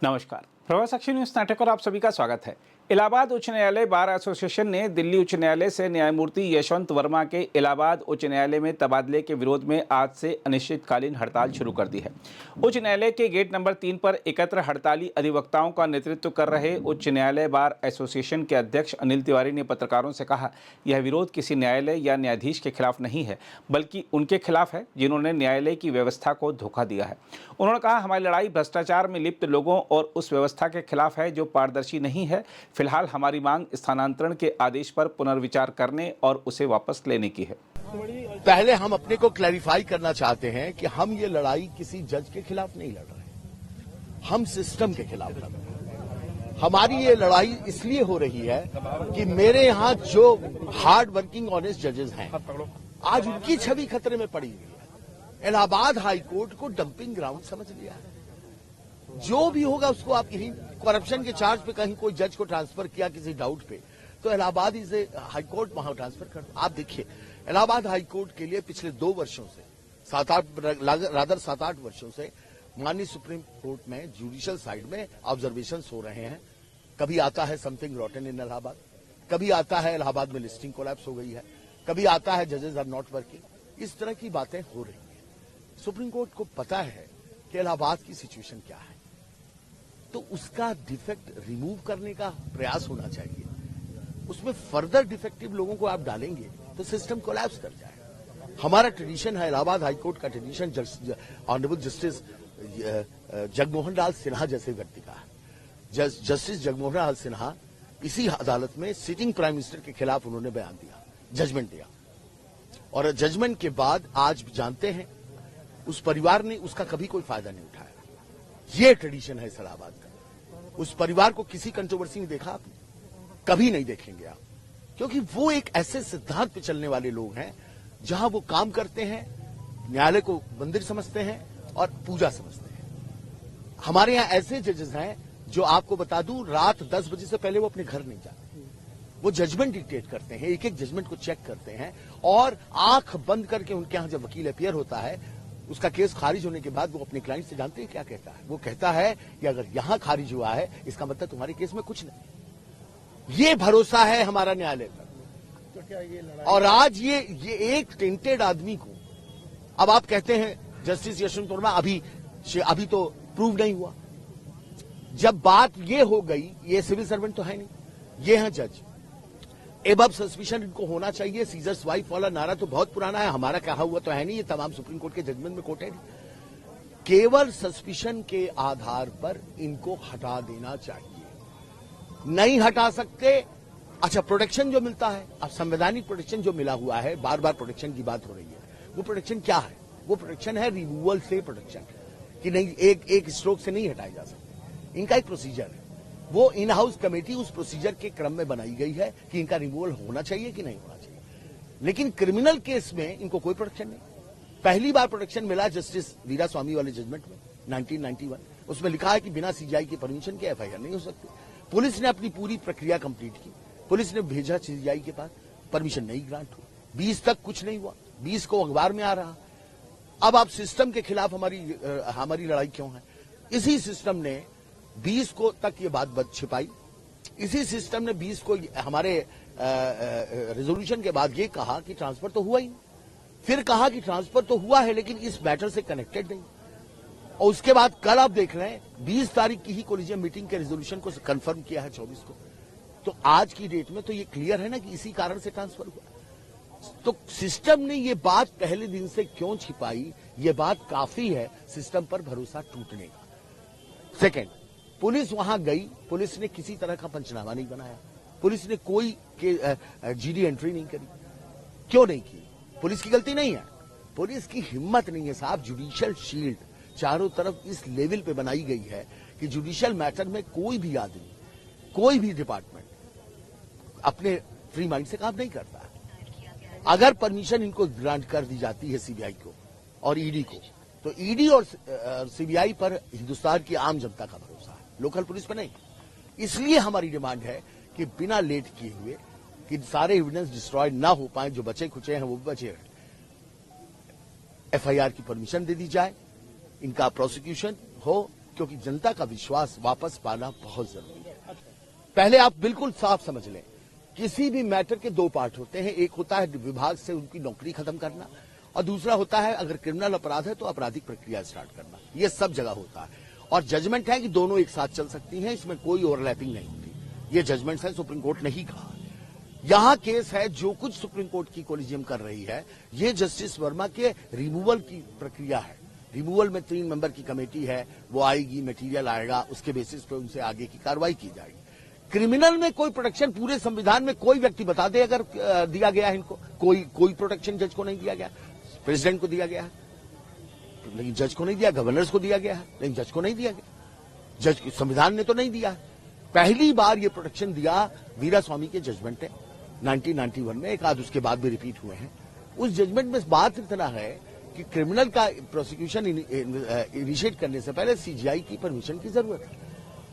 नमस्कार, प्रभास अक्षय न्यूज नाटक और आप सभी का स्वागत है। इलाहाबाद उच्च न्यायालय बार एसोसिएशन ने दिल्ली उच्च न्यायालय से न्यायमूर्ति यशवंत वर्मा के इलाहाबाद उच्च न्यायालय में तबादले के विरोध में आज से अनिश्चितकालीन हड़ताल शुरू कर दी है। उच्च न्यायालय के गेट नंबर 3 पर एकत्र हड़ताली अधिवक्ताओं का नेतृत्व कर रहे उच्च न्यायालय बार एसोसिएशन के अध्यक्ष अनिल तिवारी ने पत्रकारों से कहा, यह विरोध किसी न्यायालय या न्यायाधीश के खिलाफ नहीं है, बल्कि उनके खिलाफ है जिन्होंने न्यायालय की व्यवस्था को धोखा दिया है। उन्होंने कहा, हमारी लड़ाई भ्रष्टाचार में लिप्त लोगों और उस व्यवस्था के खिलाफ है जो पारदर्शी नहीं है। फिलहाल हमारी मांग स्थानांतरण के आदेश पर पुनर्विचार करने और उसे वापस लेने की है। पहले हम अपने को क्लैरिफाई करना चाहते हैं कि हम ये लड़ाई किसी जज के खिलाफ नहीं लड़ रहे, हम सिस्टम के खिलाफ लड़ रहे हैं। हमारी ये लड़ाई इसलिए हो रही है कि मेरे यहाँ जो हार्ड वर्किंग ऑनेस्ट जजेस हैं, आज उनकी छवि खतरे में पड़ी हुई है। इलाहाबाद हाई कोर्ट को डंपिंग ग्राउंड समझ लिया है। जो भी होगा उसको आप यही करप्शन के चार्ज पे कहीं कोई जज को ट्रांसफर किया किसी डाउट पे, तो इलाहाबाद हाई कोर्ट वहां ट्रांसफर कर दो। आप देखिए, इलाहाबाद हाई कोर्ट के लिए पिछले 2 वर्षों से 7-8 वर्षों से माननीय सुप्रीम कोर्ट में जुडिशियल साइड में ऑब्जर्वेशन हो रहे हैं। कभी आता है समथिंग रॉटन इन इलाहाबाद, कभी आता है इलाहाबाद में लिस्टिंग कोलैप्स हो गई है, कभी आता है जजेस आर नॉट वर्किंग। इस तरह की बातें हो रही हैं। सुप्रीम कोर्ट को पता है कि इलाहाबाद की सिचुएशन क्या है, तो उसका डिफेक्ट रिमूव करने का प्रयास होना चाहिए। उसमें फर्दर डिफेक्टिव लोगों को आप डालेंगे तो सिस्टम कोलैप्स कर जाएगा। हमारा ट्रेडिशन है, इलाहाबाद हाईकोर्ट का ट्रेडिशन ऑनरेबल जस्टिस जगमोहन लाल सिन्हा जैसे व्यक्ति का है। जस्टिस जगमोहन लाल सिन्हा इसी अदालत में सिटिंग प्राइम मिनिस्टर के खिलाफ उन्होंने बयान दिया, जजमेंट दिया, और जजमेंट के बाद आज जानते हैं उस परिवार ने उसका कभी कोई फायदा नहीं उठाया। ये ट्रेडिशन है इलाहाबाद का। उस परिवार को किसी कंट्रोवर्सी में देखा आपने? कभी नहीं देखेंगे आप, क्योंकि वो एक ऐसे सिद्धांत पे चलने वाले लोग हैं जहां वो काम करते हैं, न्यायालय को मंदिर समझते हैं और पूजा समझते हैं। हमारे यहां ऐसे जजेस हैं जो आपको बता दूं, रात 10 बजे से पहले वो अपने घर नहीं जाते। वो जजमेंट डिक्टेट करते हैं, एक एक जजमेंट को चेक करते हैं, और आंख बंद करके उनके यहां जब वकील अपियर होता है, उसका केस खारिज होने के बाद वो अपने क्लाइंट से जानते हैं क्या कहता है। वो कहता है कि अगर यहां खारिज हुआ है इसका मतलब तुम्हारे केस में कुछ नहीं। ये भरोसा है हमारा न्यायालय पर। तो क्या ये लड़ाई, और आज ये एक टेंटेड आदमी को अब आप कहते हैं जस्टिस यशवंत वर्मा अभी तो प्रूव नहीं हुआ। जब बात ये हो गई, ये सिविल सर्वेंट तो है नहीं, ये है जज। एबव सस्पिशन इनको होना चाहिए। सीजर्स वाइफ वाला नारा तो बहुत पुराना है, हमारा कहा हुआ तो है नहीं, ये तमाम सुप्रीम कोर्ट के जजमेंट में कोटेड है। केवल सस्पिशन के आधार पर इनको हटा देना चाहिए। नहीं हटा सकते, अच्छा प्रोटेक्शन जो मिलता है, अब संवैधानिक प्रोटेक्शन जो मिला हुआ है, बार बार प्रोटेक्शन की बात हो रही है, वो प्रोटेक्शन क्या है? वो प्रोटेक्शन है रिमूवल से प्रोटेक्शन, कि नहीं एक स्ट्रोक से नहीं हटाए जा सकते। इनका एक प्रोसीजर है, वो इन हाउस कमेटी उस प्रोसीजर के क्रम में बनाई गई है कि इनका रिमूवल होना चाहिए कि नहीं होना चाहिए। लेकिन क्रिमिनल केस में इनको कोई प्रोटेक्शन नहीं। पहली बार प्रोटेक्शन मिला जस्टिस वीरा स्वामी वाले जजमेंट में 1991। उसमें लिखा है कि बिना सीजीआई की परमिशन के एफआईआर नहीं हो सकती। पुलिस ने अपनी पूरी प्रक्रिया कंप्लीट की, पुलिस ने भेजा सीजीआई के पास, परमिशन नहीं ग्रांट हुई। 20 तक कुछ नहीं हुआ, 20 को अखबार में आ रहा। अब आप सिस्टम के खिलाफ हमारी लड़ाई क्यों है? इसी सिस्टम ने 20 को तक ये बात छिपाई। इसी सिस्टम ने 20 को हमारे रेजोल्यूशन के बाद ये कहा कि ट्रांसफर तो हुआ ही नहीं। फिर कहा कि ट्रांसफर तो हुआ है लेकिन इस मैटर से कनेक्टेड नहीं। और उसके बाद कल आप देख रहे हैं 20 तारीख की ही कोलिजियम मीटिंग के रेजोल्यूशन को कंफर्म किया है 24 को। तो आज की डेट में तो ये क्लियर है ना कि इसी कारण से ट्रांसफर हुआ। तो सिस्टम ने ये बात पहले दिन से क्यों छिपाई? ये बात काफी है सिस्टम पर भरोसा टूटने का। सेकेंड, पुलिस वहां गई, पुलिस ने किसी तरह का पंचनामा नहीं बनाया, पुलिस ने कोई जीडी एंट्री नहीं करी। क्यों नहीं की? पुलिस की गलती नहीं है, पुलिस की हिम्मत नहीं है साहब। जुडिशियल शील्ड चारों तरफ इस लेवल पे बनाई गई है कि जुडिशियल मैटर में कोई भी आदमी, कोई भी डिपार्टमेंट अपने फ्री माइंड से काम नहीं करता। अगर परमिशन इनको ग्रांट कर दी जाती है सीबीआई को और ईडी को, तो ईडी और सीबीआई पर हिंदुस्तान की आम जनता का भरोसा है, लोकल पुलिस पर नहीं। इसलिए हमारी डिमांड है कि बिना लेट किए हुए कि सारे एविडेंस डिस्ट्रॉय ना हो पाए, जो बचे खुचे हैं वो बचे हैं, एफआईआर की परमिशन दे दी जाए, इनका प्रोसिक्यूशन हो, क्योंकि जनता का विश्वास वापस पाना बहुत जरूरी है। पहले आप बिल्कुल साफ समझ लें, किसी भी मैटर के दो पार्ट होते हैं। एक होता है विभाग से उनकी नौकरी खत्म करना, और दूसरा होता है अगर क्रिमिनल अपराध है तो आपराधिक प्रक्रिया स्टार्ट करना। ये सब जगह होता है, और जजमेंट है कि दोनों एक साथ चल सकती हैं, इसमें कोई ओवरलैपिंग नहीं होती। ये जजमेंट है, सुप्रीम कोर्ट ने ही कहा। यहां केस है, जो कुछ सुप्रीम कोर्ट की कोलिजियम कर रही है, ये जस्टिस वर्मा के रिमूवल की प्रक्रिया है। रिमूवल में 3 मेंबर की कमेटी है, वो आएगी, मटेरियल आएगा, उसके बेसिस पे उनसे आगे की कार्रवाई की जाएगी। क्रिमिनल में कोई प्रोटेक्शन पूरे संविधान में कोई व्यक्ति बता दे अगर दिया गया है इनको, कोई प्रोटेक्शन जज को नहीं दिया गया। प्रेसिडेंट को दिया गया है लेकिन जज को नहीं दिया, गवर्नर्स को दिया गया है लेकिन जज को नहीं दिया गया। जज संविधान ने तो नहीं दिया। पहली बार ये प्रोटेक्शन दिया वीरा स्वामी के जजमेंट है 1991 में, एक आध उसके बाद भी रिपीट हुए हैं। उस जजमेंट में बात इतना है कि क्रिमिनल का प्रोसिक्यूशन इनिशिएट करने से पहले सीजीआई की परमिशन की जरूरत है।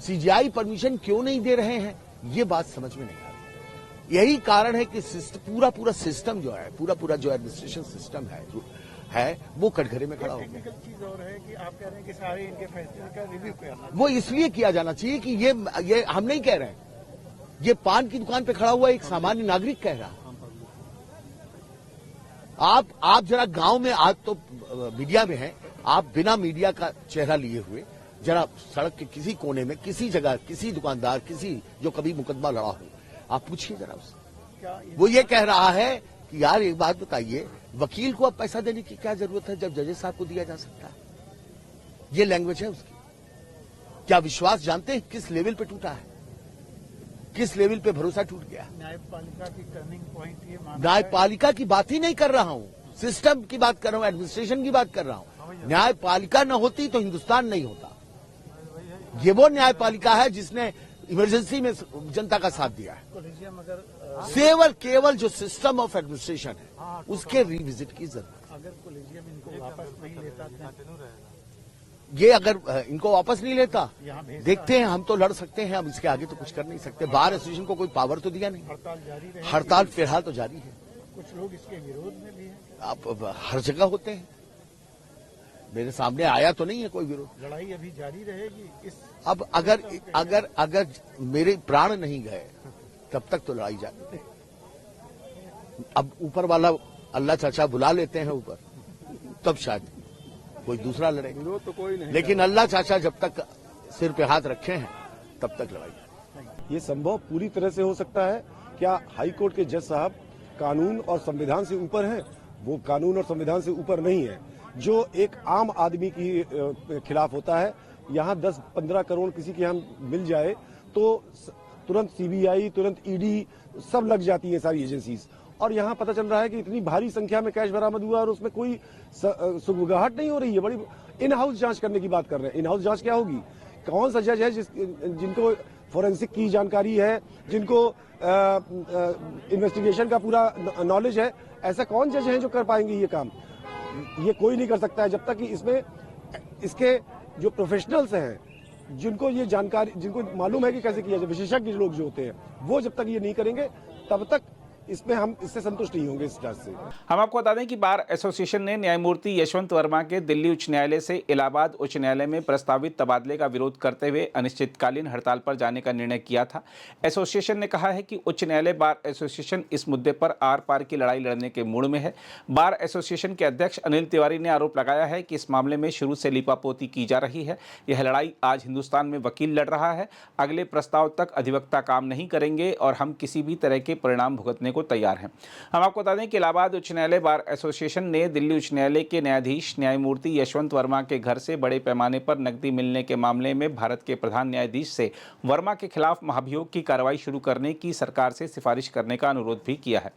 सीजीआई परमिशन क्यों नहीं दे रहे हैं, ये बात समझ में नहीं आ रही। यही कारण है कि पूरा सिस्टम जो है, पूरा जो एडमिनिस्ट्रेशन सिस्टम है वो कटघरे में खड़ा हो गया। चीज और है कि आप कह रहे हैं कि सारे इनके फैसले का रिव्यू करना, वो इसलिए किया जाना चाहिए कि ये हम नहीं कह रहे हैं, ये पान की दुकान पे खड़ा हुआ एक सामान्य नागरिक कह रहा। आप जरा गांव में, आज तो मीडिया में है, आप बिना मीडिया का चेहरा लिए हुए जरा सड़क के किसी कोने में, किसी जगह, किसी दुकानदार, किसी जो कभी मुकदमा लड़ा हो, आप पूछिए जरा उससे। वो ये कह रहा है कि यार एक बात बताइए, वकील को अब पैसा देने की क्या जरूरत है जब जजेस साहब को दिया जा सकता है। ये लैंग्वेज है उसकी। क्या विश्वास जानते हैं किस लेवल पे टूटा है, किस लेवल पे भरोसा टूट गया। न्यायपालिका की टर्निंग पॉइंट ये माना न्यायपालिका की बात ही नहीं कर रहा हूं, सिस्टम की बात कर रहा हूं, एडमिनिस्ट्रेशन की बात कर रहा हूं। न्यायपालिका न होती तो हिंदुस्तान नहीं होता। ये वो न्यायपालिका है जिसने इमरजेंसी में जनता का साथ दिया है। कोलिजियम अगर केवल जो सिस्टम ऑफ एडमिनिस्ट्रेशन है उसके रिविजिट की जरूरत। अगर कोलिजियम इनको वापस नहीं लेता ये अगर इनको वापस नहीं लेता, यहाँ भेजता देखते हैं, हम तो लड़ सकते हैं, अब इसके आगे तो कुछ कर नहीं सकते। बार एसोसिएशन को कोई पावर तो दिया नहीं। हड़ताल जारी रहे, हड़ताल फिलहाल तो जारी है। कुछ लोग इसके विरोध में भी हैं। आप हर जगह होते हैं, मेरे सामने आया तो नहीं है कोई विरोध। लड़ाई अभी जारी रहेगी। इस अब अगर मेरे प्राण नहीं गए तब तक तो लड़ाई जारी है। अब ऊपर वाला अल्लाह चाचा बुला लेते हैं ऊपर, तब शायद कोई दूसरा लड़े। विरोध तो कोई नहीं, लेकिन अल्लाह चाचा जब तक सिर पे हाथ रखे हैं तब तक लड़ाई। ये संभव पूरी तरह से हो सकता है। क्या हाई कोर्ट के जज साहब कानून और संविधान से ऊपर हैं? वो कानून और संविधान से ऊपर नहीं है। जो एक आम आदमी की खिलाफ होता है, यहाँ 10-15 करोड़ किसी के यहाँ मिल जाए तो तुरंत सीबीआई, तुरंत ईडी सब लग जाती है सारी एजेंसीज। और यहाँ पता चल रहा है कि इतनी भारी संख्या में कैश बरामद हुआ और उसमें कोई सुगबुगाहट नहीं हो रही है। बड़ी इन हाउस जांच करने की बात कर रहे हैं। इन हाउस जांच क्या होगी? कौन सा जज है जिनको फोरेंसिक की जानकारी है, जिनको इन्वेस्टिगेशन का पूरा नॉलेज है? ऐसा कौन जज है जो कर पाएंगे ये काम? ये कोई नहीं कर सकता है जब तक कि इसमें इसके जो प्रोफेशनल्स हैं, जिनको ये जानकारी, जिनको मालूम है कि कैसे किया जाए, विशेषज्ञ लोग जो होते हैं, वो जब तक ये नहीं करेंगे तब तक इसमें हम इससे संतुष्ट नहीं होंगे इस जांच से। हम आपको बता दें कि बार एसोसिएशन ने न्यायमूर्ति यशवंत वर्मा के दिल्ली उच्च न्यायालय से इलाहाबाद उच्च न्यायालय में प्रस्तावित तबादले का विरोध करते हुए अनिश्चितकालीन हड़ताल पर जाने का निर्णय किया था। एसोसिएशन ने कहा है कि उच्च न्यायालय बार एसोसिएशन इस मुद्दे पर आर पार की लड़ाई लड़ने के मूड में है। बार एसोसिएशन के अध्यक्ष अनिल तिवारी ने आरोप लगाया है कि इस मामले में शुरू से लीपापोती की जा रही है। यह लड़ाई आज हिंदुस्तान में वकील लड़ रहा है। अगले प्रस्ताव तक अधिवक्ता काम नहीं करेंगे और हम किसी भी तरह के परिणाम भुगतने को तैयार हैं। हम आपको बता दें कि इलाहाबाद उच्च न्यायालय बार एसोसिएशन ने दिल्ली उच्च न्यायालय के न्यायाधीश न्यायमूर्ति यशवंत वर्मा के घर से बड़े पैमाने पर नकदी मिलने के मामले में भारत के प्रधान न्यायाधीश से वर्मा के खिलाफ महाभियोग की कार्रवाई शुरू करने की सरकार से सिफारिश करने का अनुरोध भी किया है।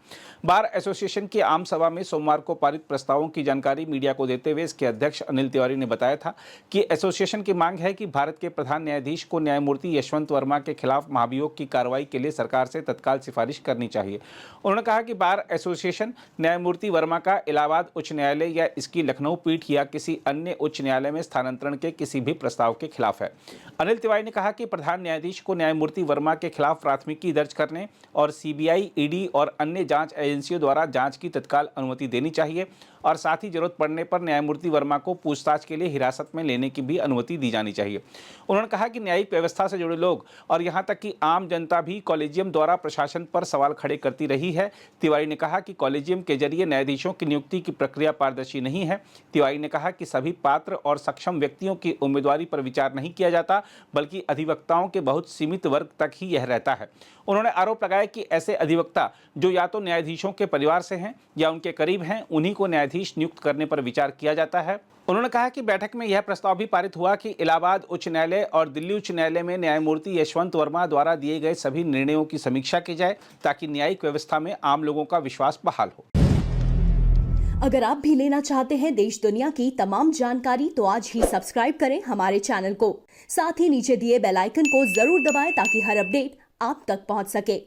बार एसोसिएशन की आम सभा में सोमवार को पारित प्रस्तावों की जानकारी मीडिया को देते हुए इसके अध्यक्ष अनिल तिवारी ने बताया था कि एसोसिएशन की मांग है कि भारत के प्रधान न्यायाधीश को न्यायमूर्ति यशवंत वर्मा के खिलाफ महाभियोग की कार्रवाई के लिए सरकार से तत्काल सिफारिश करनी चाहिए। उन्होंने कहा कि बार एसोसिएशन न्यायमूर्ति वर्मा का इलाहाबाद उच्च न्यायालय या इसकी लखनऊ पीठ या किसी अन्य उच्च न्यायालय में स्थानांतरण के किसी भी प्रस्ताव के खिलाफ है। अनिल तिवारी ने कहा कि प्रधान न्यायाधीश को न्यायमूर्ति वर्मा के खिलाफ प्राथमिकी दर्ज करने और सीबीआई, ईडी और अन्य जांच एजेंसियों द्वारा जांच की तत्काल अनुमति देनी चाहिए और साथ ही जरूरत पड़ने पर न्यायमूर्ति वर्मा को पूछताछ के लिए हिरासत में लेने की भी अनुमति दी जानी चाहिए। उन्होंने कहा कि न्यायिक व्यवस्था से जुड़े लोग और यहां तक कि आम जनता भी कॉलेजियम द्वारा प्रशासन पर सवाल खड़े करती रही है। तिवारी ने कहा कि कॉलेजियम के जरिए न्यायाधीशों की नियुक्ति की प्रक्रिया पारदर्शी नहीं है। तिवारी ने कहा कि सभी पात्र और सक्षम व्यक्तियों की उम्मीदवारी पर विचार नहीं किया जाता, बल्कि अधिवक्ताओं के बहुत सीमित वर्ग तक ही यह रहता है। उन्होंने आरोप लगाया कि ऐसे अधिवक्ता जो या तो न्यायाधीशों के परिवार से हैं या उनके करीब हैं, उन्हीं को न्यायाधीश नियुक्त करने पर विचार किया जाता है। उन्होंने कहा कि बैठक में यह प्रस्ताव भी पारित हुआ कि इलाहाबाद उच्च न्यायालय और दिल्ली उच्च न्यायालय में न्यायमूर्ति यशवंत वर्मा द्वारा दिए गए सभी निर्णयों की समीक्षा की जाए ताकि न्यायिक व्यवस्था में आम लोगों का विश्वास बहाल हो। अगर आप भी लेना चाहते हैं देश दुनिया की तमाम जानकारी तो आज ही सब्सक्राइब करें हमारे चैनल को। साथ ही नीचे दिए बेल आइकन को जरूर दबाएं ताकि हर अपडेट आप तक पहुंच सके।